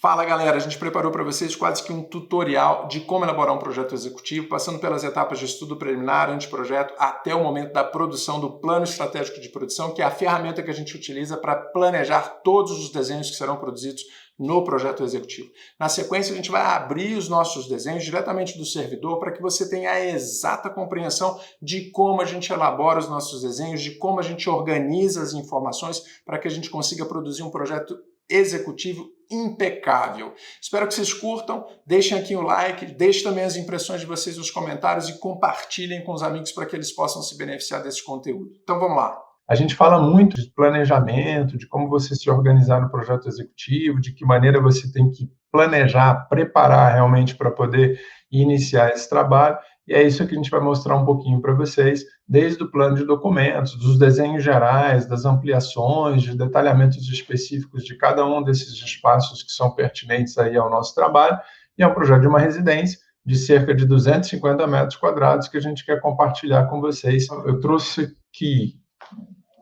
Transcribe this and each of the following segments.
Fala galera, a gente preparou para vocês quase que um tutorial de como elaborar um projeto executivo, passando pelas etapas de estudo preliminar, anteprojeto, até o momento da produção do plano estratégico de produção, que é a ferramenta que a gente utiliza para planejar todos os desenhos que serão produzidos no projeto executivo. Na sequência, a gente vai abrir os nossos desenhos diretamente do servidor para que você tenha a exata compreensão de como a gente elabora os nossos desenhos, de como a gente organiza as informações para que a gente consiga produzir um projeto executivo impecável. Espero que vocês curtam, deixem aqui o like, deixem também as impressões de vocês nos comentários e compartilhem com os amigos para que eles possam se beneficiar desse conteúdo. Então vamos lá. A gente fala muito de planejamento, de como você se organizar no projeto executivo, de que maneira você tem que planejar, preparar realmente para poder iniciar esse trabalho. E é isso que a gente vai mostrar um pouquinho para vocês, desde o plano de documentos, dos desenhos gerais, das ampliações, de detalhamentos específicos de cada um desses espaços que são pertinentes aí ao nosso trabalho. E é um projeto de uma residência de cerca de 250 metros quadrados que a gente quer compartilhar com vocês. Eu trouxe aqui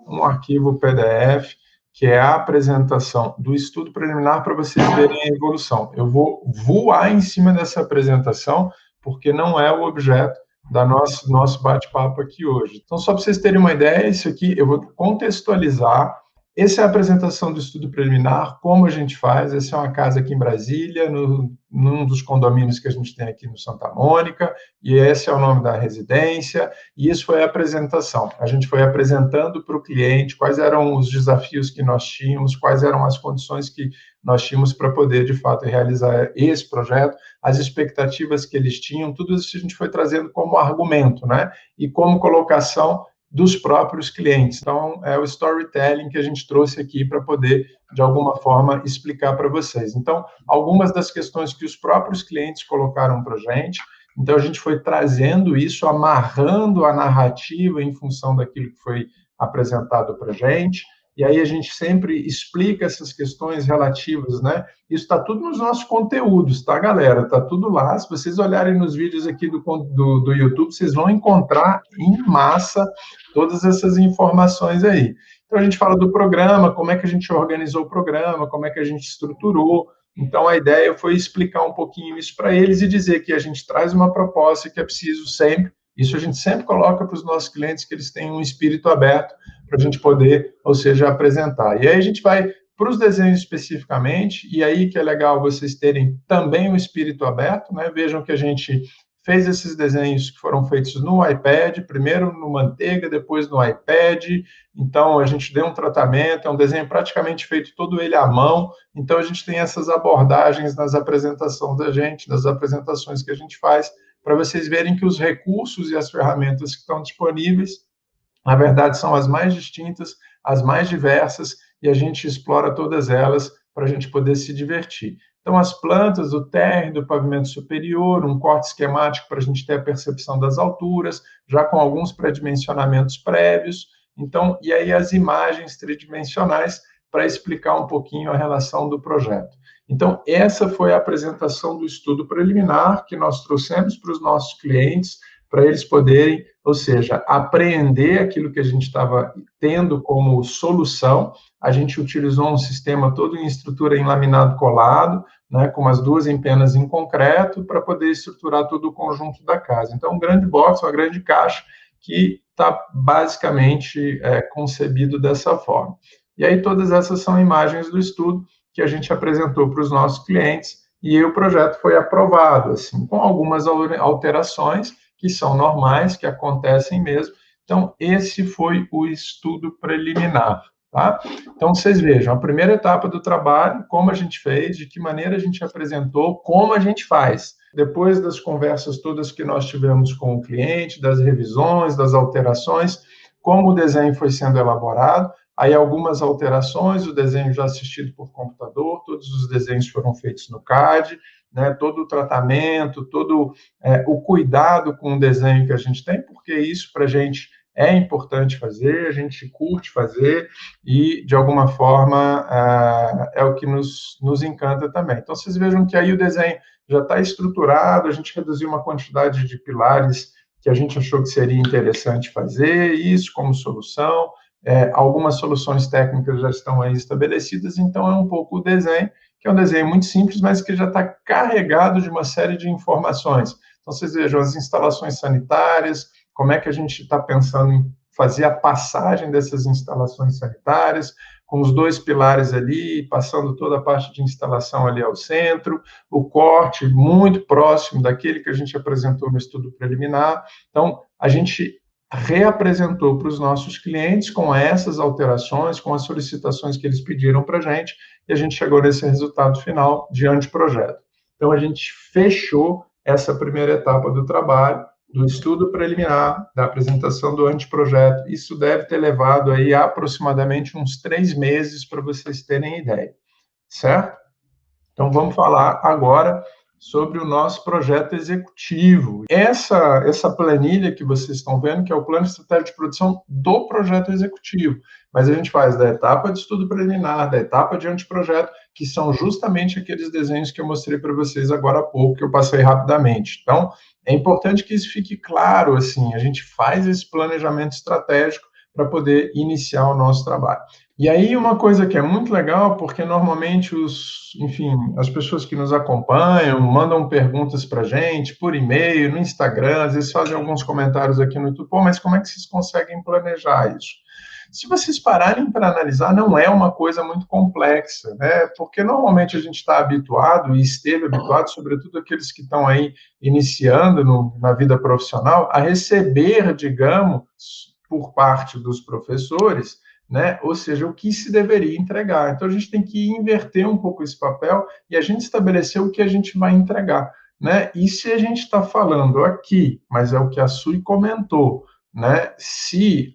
um arquivo PDF, que é a apresentação do estudo preliminar para vocês verem a evolução. Eu vou voar em cima dessa apresentação, porque não é o objeto da nosso bate-papo aqui hoje. Então, só para vocês terem uma ideia, isso aqui eu vou contextualizar. Essa é a apresentação do estudo preliminar, como a gente faz. Essa é uma casa aqui em Brasília, num dos condomínios que a gente tem aqui no Santa Mônica, e esse é o nome da residência, e isso foi a apresentação. A gente foi apresentando para o cliente quais eram os desafios que nós tínhamos, quais eram as condições que nós tínhamos para poder, de fato, realizar esse projeto, as expectativas que eles tinham, tudo isso a gente foi trazendo como argumento, né? E como colocação dos próprios clientes. Então, é o storytelling que a gente trouxe aqui para poder, de alguma forma, explicar para vocês. Então, algumas das questões que os próprios clientes colocaram para a gente, então a gente foi trazendo isso, amarrando a narrativa em função daquilo que foi apresentado para a gente, e aí a gente sempre explica essas questões relativas, né? Isso está tudo nos nossos conteúdos, tá, galera? Está tudo lá. Se vocês olharem nos vídeos aqui do YouTube, vocês vão encontrar em massa todas essas informações aí. Então, a gente fala do programa, como é que a gente organizou o programa, como é que a gente estruturou. Então, a ideia foi explicar um pouquinho isso para eles e dizer que a gente traz uma proposta que é preciso sempre, isso a gente sempre coloca para os nossos clientes, que eles tenham um espírito aberto para a gente poder, ou seja, apresentar. E aí a gente vai para os desenhos especificamente, e aí que é legal vocês terem também um espírito aberto, né? Vejam que a gente fez esses desenhos que foram feitos no iPad, primeiro no Manteiga, depois no iPad, então a gente deu um tratamento, é um desenho praticamente feito todo ele à mão, então a gente tem essas abordagens nas apresentações da gente, nas apresentações que a gente faz, para vocês verem que os recursos e as ferramentas que estão disponíveis, na verdade, são as mais distintas, as mais diversas, e a gente explora todas elas para a gente poder se divertir. Então, as plantas, o térreo do pavimento superior, um corte esquemático para a gente ter a percepção das alturas, já com alguns pré-dimensionamentos prévios. Então, e aí as imagens tridimensionais para explicar um pouquinho a relação do projeto. Então, essa foi a apresentação do estudo preliminar que nós trouxemos para os nossos clientes, para eles poderem, ou seja, apreender aquilo que a gente estava tendo como solução. A gente utilizou um sistema todo em estrutura em laminado colado, né, com as duas empenas em concreto, para poder estruturar todo o conjunto da casa. Então, um grande box, uma grande caixa, que está basicamente concebido dessa forma. E aí, todas essas são imagens do estudo que a gente apresentou para os nossos clientes, e aí o projeto foi aprovado, assim, com algumas alterações, que são normais, que acontecem mesmo. Então, esse foi o estudo preliminar, tá? Então, vocês vejam, a primeira etapa do trabalho, como a gente fez, de que maneira a gente apresentou, como a gente faz. Depois das conversas todas que nós tivemos com o cliente, das revisões, das alterações, como o desenho foi sendo elaborado, aí algumas alterações, o desenho já assistido por computador, todos os desenhos foram feitos no CAD, né, todo o tratamento, todo o cuidado com o desenho que a gente tem, porque isso para a gente é importante fazer, a gente curte fazer e, de alguma forma, é o que nos encanta também. Então, vocês vejam que aí o desenho já está estruturado, a gente reduziu uma quantidade de pilares que a gente achou que seria interessante fazer, isso como solução. Algumas soluções técnicas já estão aí estabelecidas, então é um pouco o desenho que é um desenho muito simples, mas que já está carregado de uma série de informações. Então, vocês vejam as instalações sanitárias, como é que a gente está pensando em fazer a passagem dessas instalações sanitárias, com os dois pilares ali, passando toda a parte de instalação ali ao centro, o corte muito próximo daquele que a gente apresentou no estudo preliminar. Então, a gente reapresentou para os nossos clientes com essas alterações, com as solicitações que eles pediram para a gente, e a gente chegou nesse resultado final de anteprojeto. Então, a gente fechou essa primeira etapa do trabalho, do estudo preliminar, da apresentação do anteprojeto. Isso deve ter levado aí aproximadamente uns 3 meses para vocês terem ideia, certo? Então, vamos falar agora sobre o nosso projeto executivo. Essa planilha que vocês estão vendo, que é o plano estratégico de produção do projeto executivo, mas a gente faz da etapa de estudo preliminar, da etapa de anteprojeto, que são justamente aqueles desenhos que eu mostrei para vocês agora há pouco, que eu passei rapidamente. Então, é importante que isso fique claro, assim, a gente faz esse planejamento estratégico para poder iniciar o nosso trabalho. E aí uma coisa que é muito legal, porque normalmente as pessoas que nos acompanham mandam perguntas para a gente por e-mail, no Instagram, às vezes fazem alguns comentários aqui no YouTube, mas como é que vocês conseguem planejar isso? Se vocês pararem para analisar, não é uma coisa muito complexa, né? Porque normalmente a gente está habituado, e esteve habituado, sobretudo aqueles que estão aí iniciando na vida profissional, a receber, digamos, por parte dos professores, né? Ou seja, o que se deveria entregar. Então, a gente tem que inverter um pouco esse papel e a gente estabelecer o que a gente vai entregar, né? E se a gente está falando aqui, mas é o que a Sui comentou, né? Se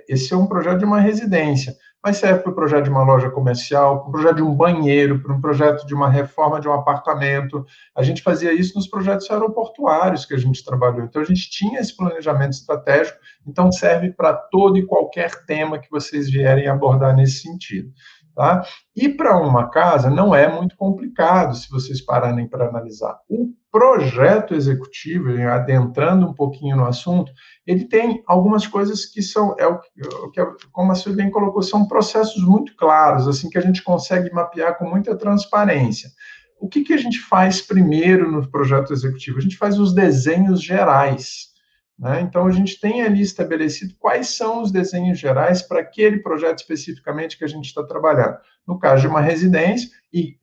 esse é um projeto de uma residência, mas serve para o projeto de uma loja comercial, para o projeto de um banheiro, para um projeto de uma reforma de um apartamento. A gente fazia isso nos projetos aeroportuários que a gente trabalhou. Então, a gente tinha esse planejamento estratégico, então serve para todo e qualquer tema que vocês vierem abordar nesse sentido. Tá? E para uma casa não é muito complicado, se vocês pararem para analisar. O projeto executivo, adentrando um pouquinho no assunto, ele tem algumas coisas que são, como a Silvia bem colocou, são processos muito claros, assim, que a gente consegue mapear com muita transparência. O que a gente faz primeiro no projeto executivo? A gente faz os desenhos gerais, né? Então, a gente tem ali estabelecido quais são os desenhos gerais para aquele projeto especificamente que a gente está trabalhando. No caso de uma residência, e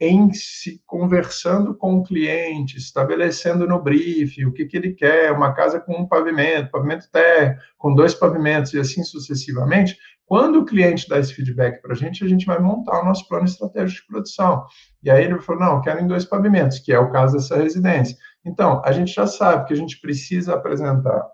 conversando com o cliente, estabelecendo no brief o que ele quer, uma casa com um pavimento térreo, com 2 pavimentos e assim sucessivamente. Quando o cliente dá esse feedback para a gente vai montar o nosso plano estratégico de produção. E aí ele falou, não, eu quero em 2 pavimentos, que é o caso dessa residência. Então, a gente já sabe que a gente precisa apresentar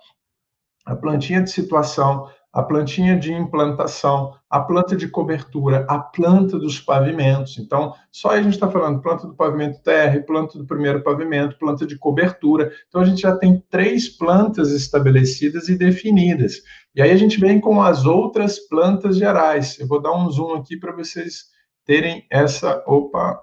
a plantinha de situação, a plantinha de implantação, a planta de cobertura, a planta dos pavimentos. Então, só a gente está falando planta do pavimento térreo, planta do primeiro pavimento, planta de cobertura. Então, a gente já tem 3 plantas estabelecidas e definidas. E aí a gente vem com as outras plantas gerais. Eu vou dar um zoom aqui para vocês terem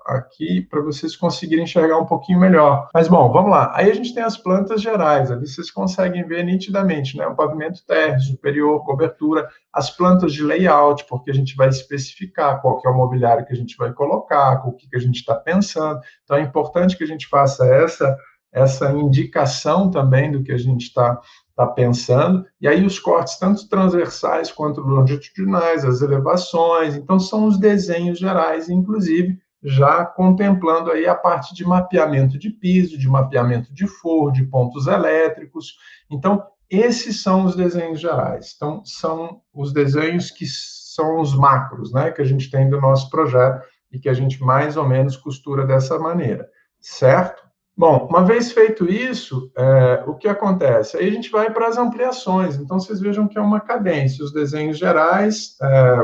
aqui para vocês conseguirem enxergar um pouquinho melhor. Mas, bom, vamos lá. Aí a gente tem as plantas gerais, ali vocês conseguem ver nitidamente, né? O pavimento térreo, superior, cobertura, as plantas de layout, porque a gente vai especificar qual que é o mobiliário que a gente vai colocar, o que a gente está pensando. Então, é importante que a gente faça essa indicação também do que a gente está pensando, e aí os cortes tanto transversais quanto longitudinais, as elevações, então são os desenhos gerais, inclusive já contemplando aí a parte de mapeamento de piso, de mapeamento de forro, de pontos elétricos. Então, esses são os desenhos gerais. Então, são os desenhos que são os macros, né, que a gente tem do nosso projeto e que a gente mais ou menos costura dessa maneira, certo? Bom, uma vez feito isso, o que acontece? Aí a gente vai para as ampliações. Então, vocês vejam que é uma cadência. Os desenhos gerais,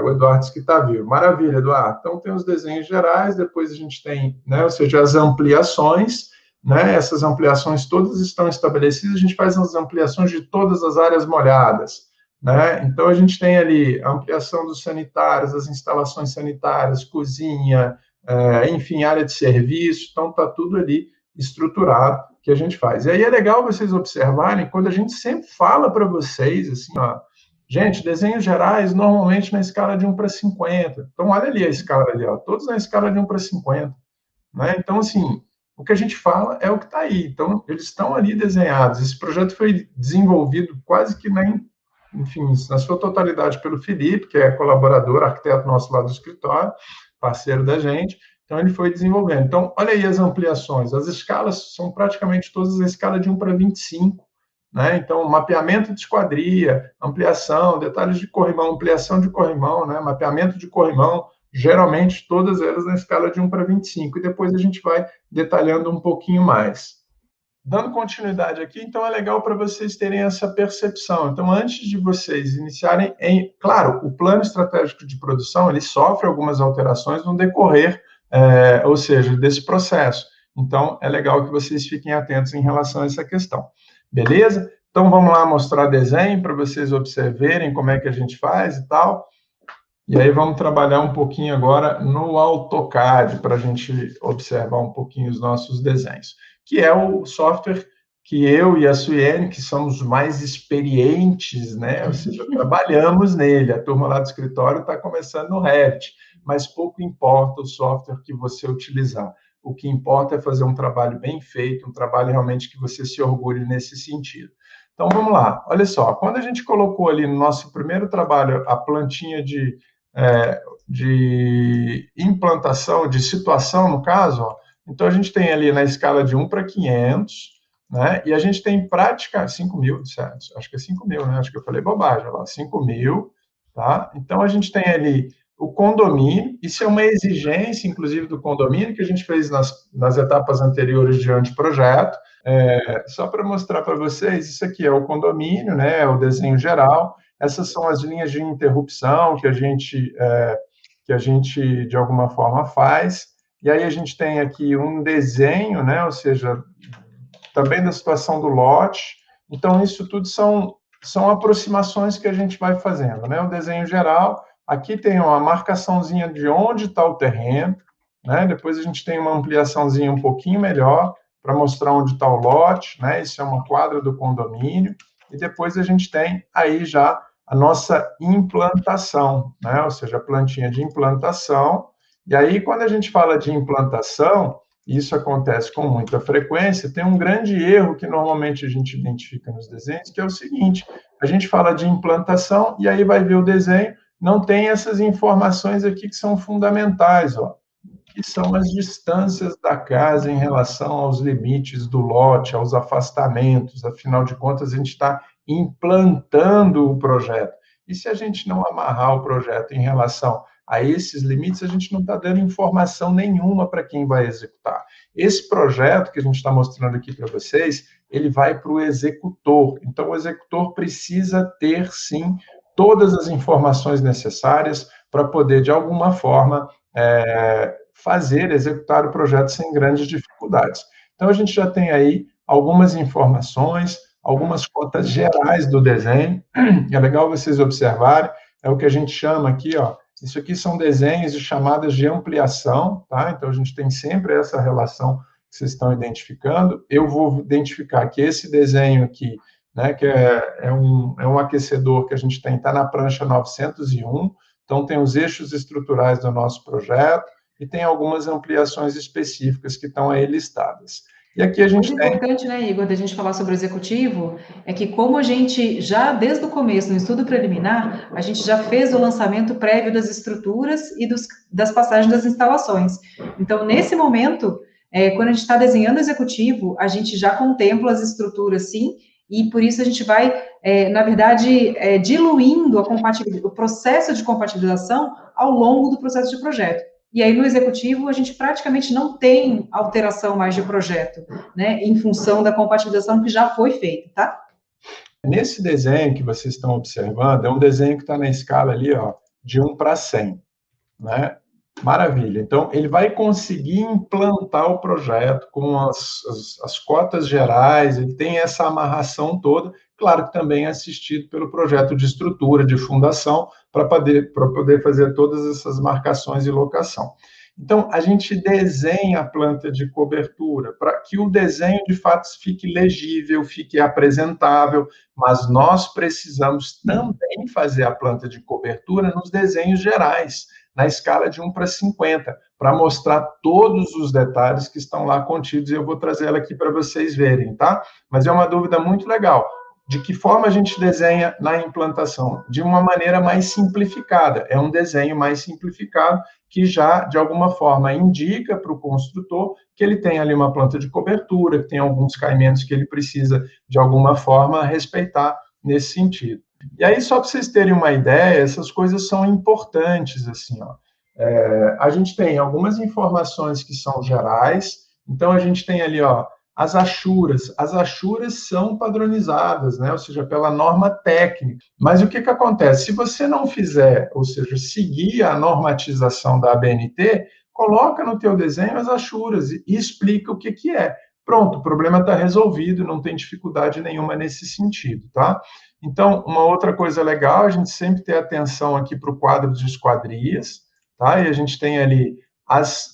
o Eduardo disse que está vivo. Maravilha, Eduardo. Então, tem os desenhos gerais, depois a gente tem, né, ou seja, as ampliações, né? Essas ampliações todas estão estabelecidas. A gente faz as ampliações de todas as áreas molhadas, né? Então, a gente tem ali a ampliação dos sanitários, as instalações sanitárias, cozinha, enfim, área de serviço. Então, está tudo ali estruturado que a gente faz. E aí é legal vocês observarem, quando a gente sempre fala para vocês, assim, ó, gente, desenhos gerais normalmente na escala de 1 para 50. Então, olha ali a escala ali, ó, todos na escala de 1 para 50. né? Então, assim, o que a gente fala é o que está aí. Então, eles estão ali desenhados. Esse projeto foi desenvolvido quase que enfim, na sua totalidade pelo Felipe, que é colaborador, arquiteto nosso lá do escritório, parceiro da gente. Então, ele foi desenvolvendo. Então, olha aí as ampliações. As escalas são praticamente todas a escala de 1:25, né? Então, mapeamento de esquadria, ampliação, detalhes de corrimão, ampliação de corrimão, né? Mapeamento de corrimão, geralmente todas elas na escala de 1:25. E depois a gente vai detalhando um pouquinho mais. Dando continuidade aqui, então é legal para vocês terem essa percepção. Então, antes de vocês iniciarem, claro, o plano estratégico de produção ele sofre algumas alterações no decorrer, ou seja, desse processo. Então, é legal que vocês fiquem atentos em relação a essa questão. Beleza? Então, vamos lá mostrar desenho para vocês observarem como é que a gente faz e tal. E aí vamos trabalhar um pouquinho agora no AutoCAD para a gente observar um pouquinho os nossos desenhos, que é o software que eu e a Suiene, que somos mais experientes, né? Ou seja, trabalhamos nele. A turma lá do escritório está começando no Revit, mas pouco importa o software que você utilizar. O que importa é fazer um trabalho bem feito, um trabalho realmente que você se orgulhe nesse sentido. Então, vamos lá. Olha só, quando a gente colocou ali no nosso primeiro trabalho a plantinha de implantação, de situação, no caso, ó, então a gente tem ali na escala de 1:500, né? E a gente tem prática 5.000, certo? Acho que é 5.000, né? Acho que eu falei bobagem lá, 5.000, tá? Então a gente tem ali o condomínio, isso é uma exigência, inclusive, do condomínio, que a gente fez nas etapas anteriores de anteprojeto. Só para mostrar para vocês, isso aqui é o condomínio, né? É o desenho geral. Essas são as linhas de interrupção que a gente, de alguma forma, faz. E aí a gente tem aqui um desenho, né? Ou seja, também da situação do lote. Então, isso tudo são aproximações que a gente vai fazendo, né? O desenho geral, aqui tem uma marcaçãozinha de onde está o terreno, né? Depois a gente tem uma ampliaçãozinha um pouquinho melhor para mostrar onde está o lote, né? Isso é uma quadra do condomínio. E depois a gente tem aí já a nossa implantação, né? Ou seja, a plantinha de implantação. E aí, quando a gente fala de implantação, isso acontece com muita frequência, tem um grande erro que normalmente a gente identifica nos desenhos, que é o seguinte: a gente fala de implantação e aí vai ver o desenho, não tem essas informações aqui que são fundamentais, ó, que são as distâncias da casa em relação aos limites do lote, aos afastamentos. Afinal de contas, a gente está implantando o projeto. E se a gente não amarrar o projeto em relação a esses limites, a gente não está dando informação nenhuma para quem vai executar. Esse projeto que a gente está mostrando aqui para vocês, ele vai para o executor. Então, o executor precisa ter, sim, todas as informações necessárias para poder, de alguma forma, executar o projeto sem grandes dificuldades. Então, a gente já tem aí algumas informações, algumas cotas gerais do desenho. É legal vocês observarem, é o que a gente chama aqui, ó, isso aqui são desenhos de chamadas de ampliação, tá? Então, a gente tem sempre essa relação que vocês estão identificando. Eu vou identificar que esse desenho aqui, né, que é um aquecedor que a gente tem, está na prancha 901, então tem os eixos estruturais do nosso projeto e tem algumas ampliações específicas que estão aí listadas. E aqui a gente tem... importante, né, Igor, da gente falar sobre o executivo, é que como a gente já, desde o começo, no estudo preliminar, a gente já fez o lançamento prévio das estruturas e das passagens das instalações. Então, nesse momento, quando a gente está desenhando o executivo, a gente já contempla as estruturas, sim, e por isso a gente vai, na verdade, diluindo o processo de compatibilização ao longo do processo de projeto. E aí, no executivo, a gente praticamente não tem alteração mais de projeto, né, em função da compatibilização que já foi feita, tá? Nesse desenho que vocês estão observando, é um desenho que está na escala ali, ó, de 1:100, né? Maravilha. Então, ele vai conseguir implantar o projeto com as cotas gerais, ele tem essa amarração toda, claro que também é assistido pelo projeto de estrutura, de fundação, para poder fazer todas essas marcações e locação. Então, a gente desenha a planta de cobertura para que o desenho, de fato, fique legível, fique apresentável, mas nós precisamos também fazer a planta de cobertura nos desenhos gerais, na escala de 1:50, para mostrar todos os detalhes que estão lá contidos, e eu vou trazer ela aqui para vocês verem, tá? Mas é uma dúvida muito legal. De que forma a gente desenha na implantação? De uma maneira mais simplificada. É um desenho mais simplificado que já, de alguma forma, indica para o construtor que ele tem ali uma planta de cobertura, que tem alguns caimentos que ele precisa, de alguma forma, respeitar nesse sentido. E aí, só para vocês terem uma ideia, essas coisas são importantes, assim, ó. A gente tem algumas informações que são gerais, então a gente tem ali, ó, as achuras são padronizadas, né? Ou seja, pela norma técnica. Mas o que acontece? Se você não fizer, ou seja, seguir a normatização da ABNT, coloca no teu desenho as achuras e explica o que é. Pronto, o problema está resolvido, não tem dificuldade nenhuma nesse sentido, tá? Então, uma outra coisa legal, a gente sempre ter atenção aqui para o quadro de esquadrias, tá? E a gente tem ali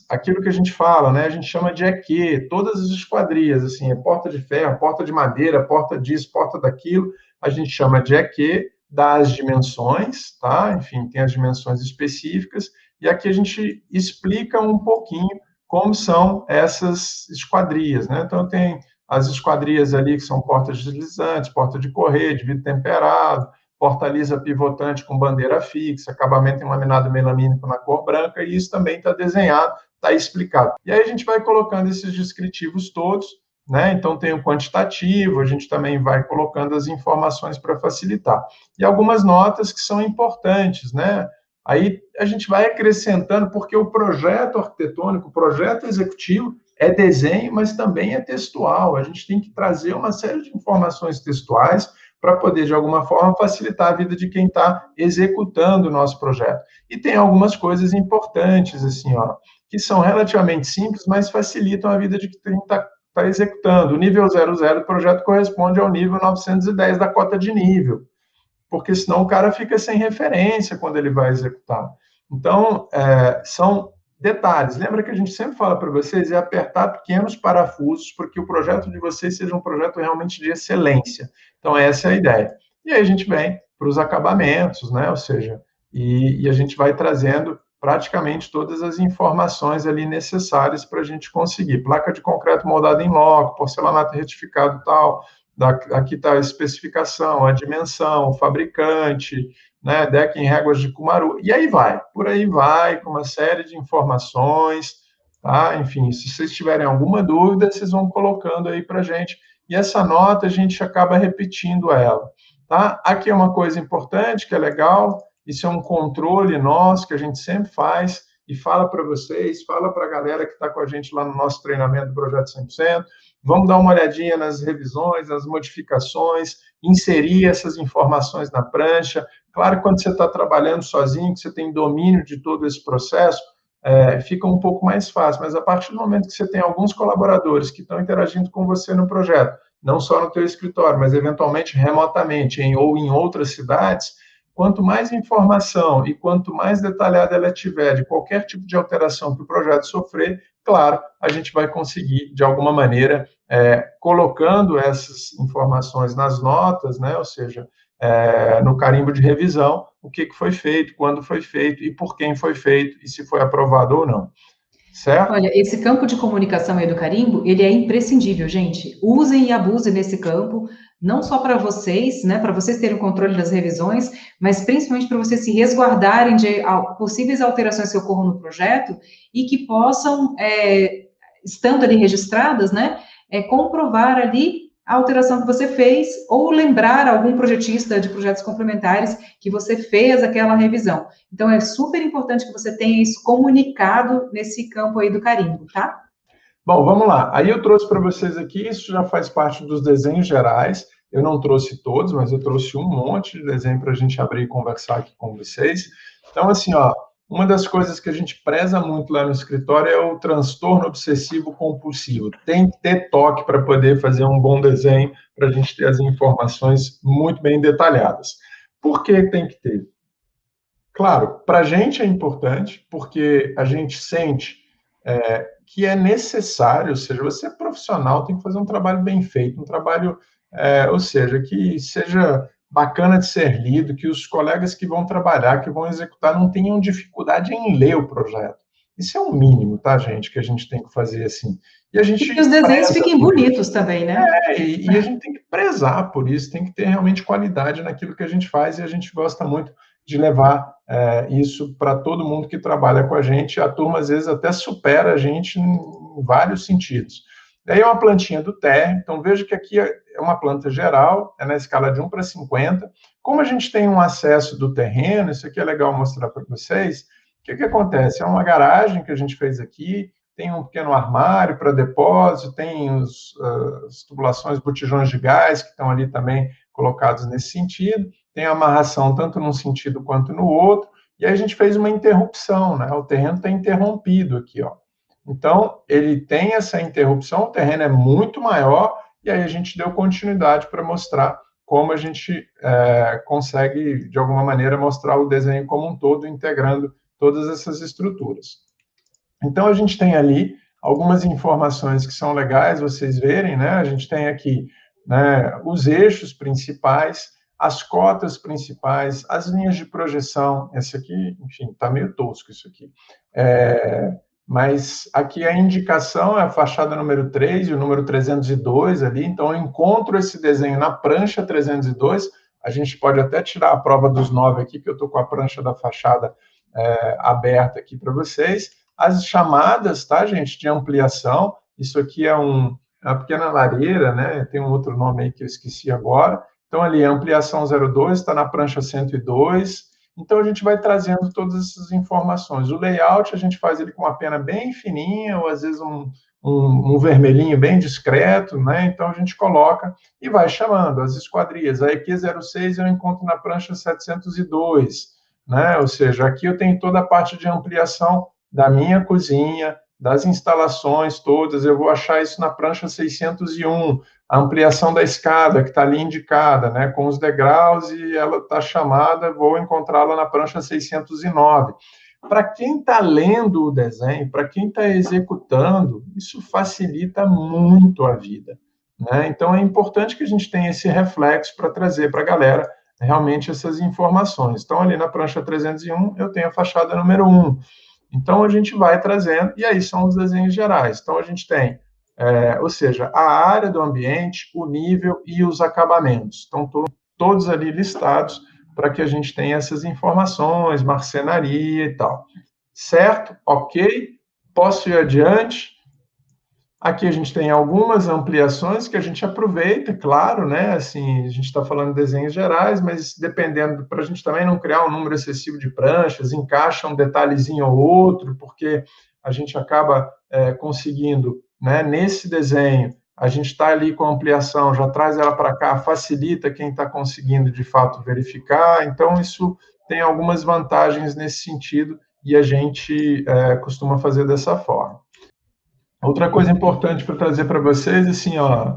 aquilo que a gente fala, né? A gente chama de EQ, todas as esquadrias, assim, porta de ferro, porta de madeira, porta disso, porta daquilo, a gente chama de EQ, dá as dimensões, tá? Enfim, tem as dimensões específicas, e aqui a gente explica um pouquinho como são essas esquadrias, né? Então, tem as esquadrias ali que são portas deslizantes, porta de correr, de vidro temperado, porta lisa pivotante com bandeira fixa, acabamento em laminado melamínico na cor branca, e isso também está desenhado, está explicado. E aí a gente vai colocando esses descritivos todos, né? Então tem o quantitativo, a gente também vai colocando as informações para facilitar. E algumas notas que são importantes, né? Aí a gente vai acrescentando, porque o projeto arquitetônico, o projeto executivo, é desenho, mas também é textual. A gente tem que trazer uma série de informações textuais para poder, de alguma forma, facilitar a vida de quem está executando o nosso projeto. E tem algumas coisas importantes, assim, ó, que são relativamente simples, mas facilitam a vida de quem está executando. O nível 00 do projeto corresponde ao nível 910 da cota de nível, porque senão o cara fica sem referência quando ele vai executar. Então, são detalhes. Lembra que a gente sempre fala para vocês apertar pequenos parafusos para que o projeto de vocês seja um projeto realmente de excelência. Então, essa é a ideia. E aí a gente vem para os acabamentos, né? Ou seja, e a gente vai trazendo praticamente todas as informações ali necessárias para a gente conseguir. Placa de concreto moldada em loco, porcelanato retificado tal, aqui está a especificação, a dimensão, o fabricante, né, deck em réguas de Cumaru, e aí vai, por aí vai, com uma série de informações, tá? Enfim, se vocês tiverem alguma dúvida, vocês vão colocando aí para a gente, e essa nota a gente acaba repetindo ela, tá? Aqui é uma coisa importante, que é legal, isso é um controle nosso, que a gente sempre faz, e fala para vocês, fala para a galera que está com a gente lá no nosso treinamento do Projeto 100%, vamos dar uma olhadinha nas revisões, nas modificações, inserir essas informações na prancha. Claro que quando você está trabalhando sozinho, que você tem domínio de todo esse processo, fica um pouco mais fácil, mas a partir do momento que você tem alguns colaboradores que estão interagindo com você no projeto, não só no teu escritório, mas eventualmente remotamente, ou em outras cidades, quanto mais informação e quanto mais detalhada ela tiver de qualquer tipo de alteração que o projeto sofrer, claro, a gente vai conseguir, de alguma maneira, colocando essas informações nas notas, né? Ou seja, no carimbo de revisão, o que foi feito, quando foi feito e por quem foi feito e se foi aprovado ou não. Certo? Olha, esse campo de comunicação aí do carimbo, ele é imprescindível, gente. Usem e abusem desse campo, não só para vocês, né, para vocês terem o controle das revisões, mas principalmente para vocês se resguardarem de possíveis alterações que ocorram no projeto e que possam, estando ali registradas, né, comprovar ali a alteração que você fez ou lembrar algum projetista de projetos complementares que você fez aquela revisão. Então, é super importante que você tenha isso comunicado nesse campo aí do carimbo, tá? Bom, vamos lá. Aí eu trouxe para vocês aqui, isso já faz parte dos desenhos gerais. Eu não trouxe todos, mas eu trouxe um monte de desenho para a gente abrir e conversar aqui com vocês. Então, assim, ó, uma das coisas que a gente preza muito lá no escritório é o transtorno obsessivo compulsivo. Tem que ter toque para poder fazer um bom desenho, para a gente ter as informações muito bem detalhadas. Por que tem que ter? Claro, para a gente é importante, porque a gente sente que é necessário, ou seja, você é profissional, tem que fazer um trabalho bem feito, um trabalho, ou seja, que seja bacana de ser lido, que os colegas que vão trabalhar, que vão executar, não tenham dificuldade em ler o projeto. Isso é o mínimo, tá, gente, que a gente tem que fazer assim. E a gente E que os desenhos fiquem bonitos também, né? e a gente tem que prezar por isso, tem que ter realmente qualidade naquilo que a gente faz, e a gente gosta muito de levar isso para todo mundo que trabalha com a gente. A turma, às vezes, até supera a gente em vários sentidos. Daí é uma plantinha do terra, então veja que aqui é uma planta geral, é na escala de 1 para 50. Como a gente tem um acesso do terreno, isso aqui é legal mostrar para vocês, o que acontece? É uma garagem que a gente fez aqui, tem um pequeno armário para depósito, tem as tubulações, botijões de gás que estão ali também colocados nesse sentido, tem amarração tanto num sentido quanto no outro, e aí a gente fez uma interrupção, né? O terreno está interrompido aqui, ó. Então, ele tem essa interrupção, o terreno é muito maior, e aí a gente deu continuidade para mostrar como a gente consegue, de alguma maneira, mostrar o desenho como um todo, integrando todas essas estruturas. Então, a gente tem ali algumas informações que são legais vocês verem, né? A gente tem aqui, né, os eixos principais, as cotas principais, as linhas de projeção. Esse aqui, enfim, está meio tosco isso aqui. Mas aqui a indicação é a fachada número 3 e o número 302 ali, então eu encontro esse desenho na prancha 302, a gente pode até tirar a prova dos 9 aqui, que eu estou com a prancha da fachada aberta aqui para vocês. As chamadas, tá, gente, de ampliação, isso aqui é uma pequena lareira, né, tem um outro nome aí que eu esqueci agora, então ali a ampliação 02 está na prancha 102, então a gente vai trazendo todas essas informações. O layout a gente faz ele com uma pena bem fininha, ou às vezes um vermelhinho bem discreto, né, então a gente coloca e vai chamando as esquadrias. A EQ06 eu encontro na prancha 702, né, ou seja, aqui eu tenho toda a parte de ampliação da minha cozinha, das instalações todas, eu vou achar isso na prancha 601, a ampliação da escada, que está ali indicada, né, com os degraus, e ela está chamada, vou encontrá-la na prancha 609. Para quem está lendo o desenho, para quem está executando, isso facilita muito a vida, né? Então, é importante que a gente tenha esse reflexo para trazer para a galera realmente essas informações. Então, ali na prancha 301, eu tenho a fachada número 1. Então, a gente vai trazendo, e aí são os desenhos gerais. Então, a gente tem, ou seja, a área do ambiente, o nível e os acabamentos. Estão todos ali listados para que a gente tenha essas informações, marcenaria e tal. Certo? Ok? Posso ir adiante? Aqui a gente tem algumas ampliações que a gente aproveita, claro, né? Assim, a gente está falando de desenhos gerais, mas dependendo, para a gente também não criar um número excessivo de pranchas, encaixa um detalhezinho ou outro, porque a gente acaba conseguindo, né? Nesse desenho, a gente está ali com a ampliação, já traz ela para cá, facilita quem está conseguindo de fato verificar. Então, isso tem algumas vantagens nesse sentido e a gente costuma fazer dessa forma. Outra coisa importante para trazer para vocês, assim, ó,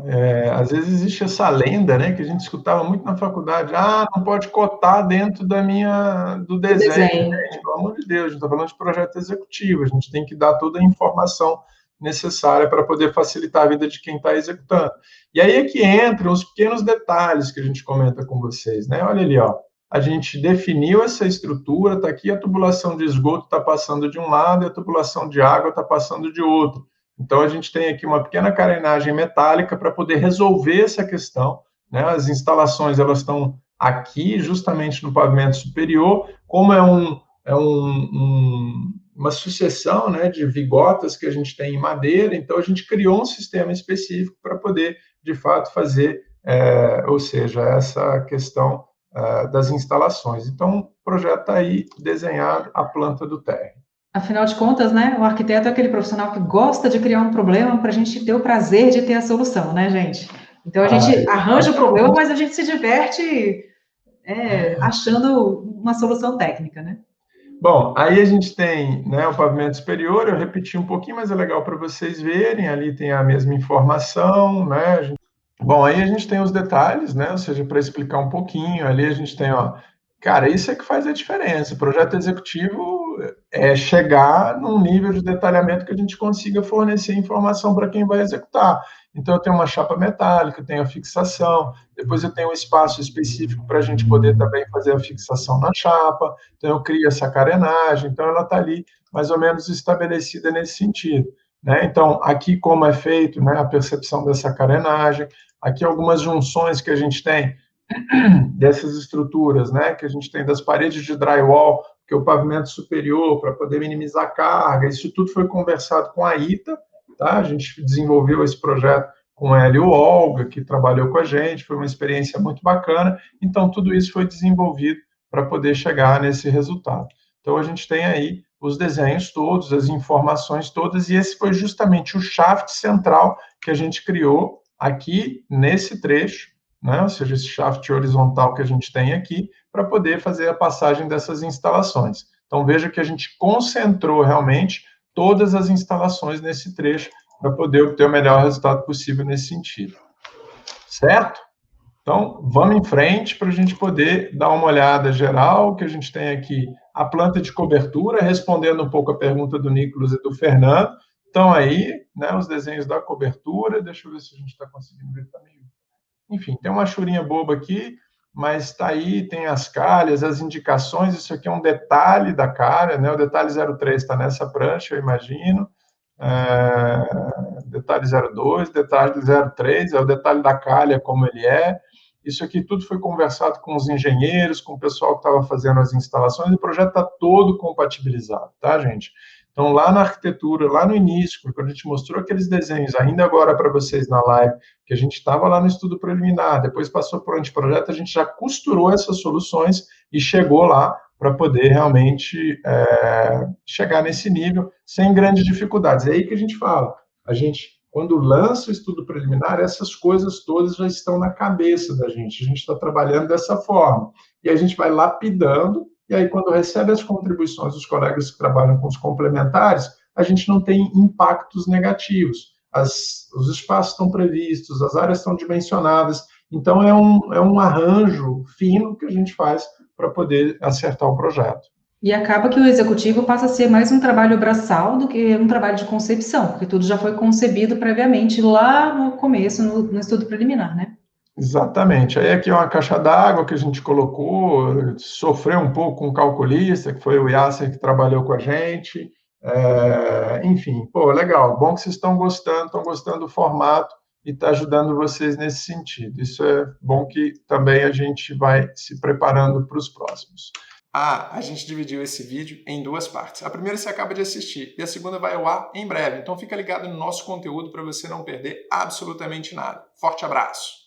às vezes existe essa lenda, né, que a gente escutava muito na faculdade, não pode cotar dentro do desenho. Gente, pelo amor de Deus, a gente está falando de projeto executivo, a gente tem que dar toda a informação necessária para poder facilitar a vida de quem está executando. E aí é que entram os pequenos detalhes que a gente comenta com vocês, né? Olha ali, ó, a gente definiu essa estrutura, está aqui a tubulação de esgoto está passando de um lado e a tubulação de água está passando de outro. Então, a gente tem aqui uma pequena carenagem metálica para poder resolver essa questão, né? As instalações elas estão aqui, justamente no pavimento superior, como uma sucessão, né, de vigotas que a gente tem em madeira, então a gente criou um sistema específico para poder, de fato, fazer, ou seja, essa questão das instalações. Então, o projeto está aí, desenhar a planta do térreo. Afinal de contas, né, o arquiteto é aquele profissional que gosta de criar um problema para a gente ter o prazer de ter a solução, né, gente? Então a gente arranja o problema, mas a gente se diverte achando uma solução técnica, né? Bom, aí a gente tem, né, o pavimento superior, eu repeti um pouquinho, mas é legal para vocês verem, ali tem a mesma informação, né? Bom, aí a gente tem os detalhes, né, ou seja, para explicar um pouquinho, ali a gente tem, ó, Cara, isso é que faz a diferença. O projeto executivo é chegar num nível de detalhamento que a gente consiga fornecer informação para quem vai executar. Então, eu tenho uma chapa metálica, eu tenho a fixação, depois eu tenho um espaço específico para a gente poder também fazer a fixação na chapa, então eu crio essa carenagem, então ela está ali mais ou menos estabelecida nesse sentido. Né? Então, aqui como é feito, né, a percepção dessa carenagem, aqui algumas junções que a gente tem dessas estruturas, né, que a gente tem das paredes de drywall, que é o pavimento superior, para poder minimizar a carga, isso tudo foi conversado com a ITA, tá? A gente desenvolveu esse projeto com o Hélio Olga, que trabalhou com a gente, foi uma experiência muito bacana, então tudo isso foi desenvolvido para poder chegar nesse resultado. Então a gente tem aí os desenhos todos, as informações todas, e esse foi justamente o shaft central que a gente criou aqui nesse trecho, né? Ou seja, esse shaft horizontal que a gente tem aqui, para poder fazer a passagem dessas instalações. Então, veja que a gente concentrou realmente todas as instalações nesse trecho para poder obter o melhor resultado possível nesse sentido. Certo? Então, vamos em frente para a gente poder dar uma olhada geral, que a gente tem aqui a planta de cobertura, respondendo um pouco a pergunta do Nicolas e do Fernando. Então, aí, né, os desenhos da cobertura, deixa eu ver se a gente está conseguindo ver também. Enfim, tem uma churinha boba aqui, mas está aí, tem as calhas, as indicações, isso aqui é um detalhe da calha, né? O detalhe 03 está nessa prancha, eu imagino. Detalhe 02, detalhe 03, é o detalhe da calha, como ele é. Isso aqui tudo foi conversado com os engenheiros, com o pessoal que estava fazendo as instalações, e o projeto está todo compatibilizado, tá, gente? Então, lá na arquitetura, lá no início, quando a gente mostrou aqueles desenhos, ainda agora para vocês na live, que a gente estava lá no estudo preliminar, depois passou para o anteprojeto, a gente já costurou essas soluções e chegou lá para poder realmente chegar nesse nível sem grandes dificuldades. É aí que a gente fala. A gente, quando lança o estudo preliminar, essas coisas todas já estão na cabeça da gente. A gente está trabalhando dessa forma. E a gente vai lapidando, e aí, quando recebe as contribuições dos colegas que trabalham com os complementares, a gente não tem impactos negativos. Os espaços estão previstos, as áreas estão dimensionadas. Então, é um arranjo fino que a gente faz para poder acertar o projeto. E acaba que o executivo passa a ser mais um trabalho braçal do que um trabalho de concepção, porque tudo já foi concebido previamente lá no começo, no estudo preliminar, né? Exatamente. Aí aqui é uma caixa d'água que a gente colocou, sofreu um pouco com o calculista, que foi o Yasser que trabalhou com a gente. Enfim, pô, legal. Bom que vocês estão gostando do formato e está ajudando vocês nesse sentido. Isso é bom que também a gente vai se preparando para os próximos. A gente dividiu esse vídeo em duas partes. A primeira você acaba de assistir e a segunda vai ao ar em breve. Então fica ligado no nosso conteúdo para você não perder absolutamente nada. Forte abraço!